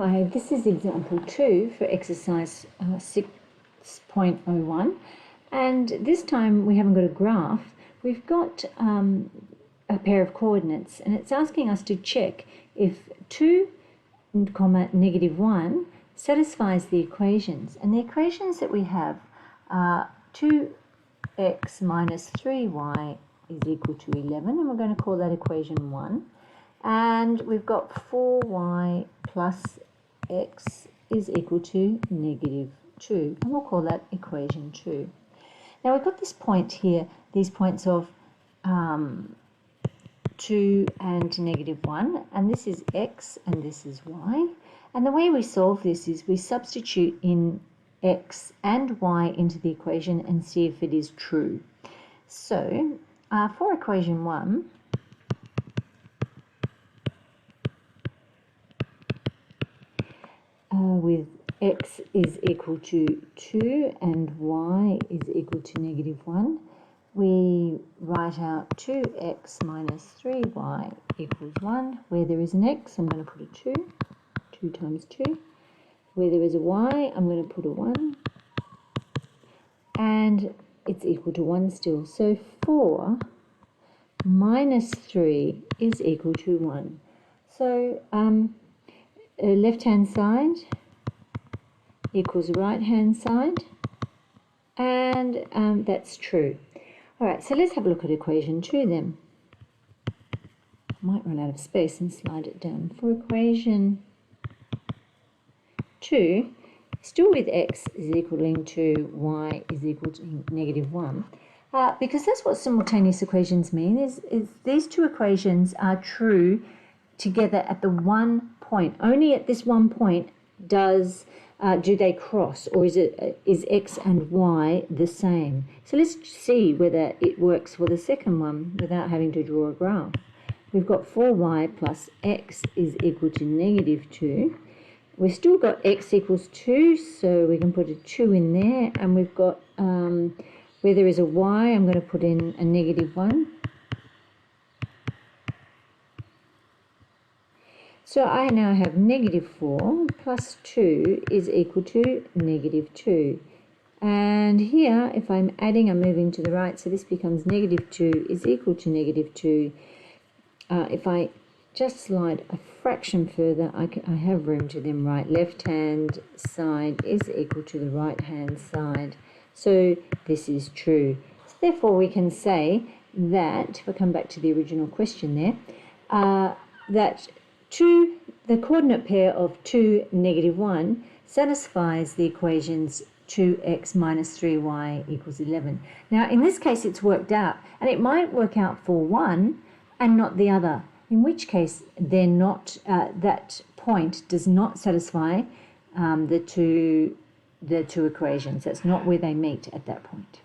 Hi, this is example 2 for exercise 6.01, and this time we haven't got a graph, we've got a pair of coordinates, and it's asking us to check if 2, negative 1 satisfies the equations. And the equations that we have are 2x minus 3y is equal to 11, and we're going to call that equation 1. And we've got 4y plus x is equal to negative 2, and we'll call that equation 2. Now we've got this point here, these points of 2 and negative 1, and this is x and this is y. And the way we solve this is we substitute in x and y into the equation and see if it is true. So for equation 1, with x is equal to 2 and y is equal to negative 1, we write out 2x minus 3y equals 1. Where there is an x, I'm going to put a 2, 2 times 2. Where there is a y, I'm going to put a 1. And it's equal to 1 still. So 4 minus 3 is equal to 1. So left-hand side equals right-hand side, and that's true. All right, so let's have a look at equation 2 then. I might run out of space and slide it down. For equation 2, still with x is equaling to y is equal to negative 1, because that's what simultaneous equations mean, is these two equations are true together at the one point. Only at this one point do they cross, or is x and y the same? So let's see whether it works for the second one without having to draw a graph. We've got 4y plus x is equal to negative 2. We've still got x equals 2, so we can put a 2 in there, and we've got where there is a y, I'm going to put in a negative 1. So I now have negative 4 plus 2 is equal to negative 2. And here, if I'm adding, I'm moving to the right, so this becomes negative 2 is equal to negative 2. If I just slide a fraction further, I have room to then write left-hand side is equal to the right-hand side. So this is true. So therefore, we can say that, if I come back to the original question there, that the coordinate pair of 2, negative 1 satisfies the equations 2x minus 3y equals 11. Now, in this case, it's worked out, and it might work out for one and not the other, in which case they're not, that point does not satisfy the two equations. That's not where they meet at that point.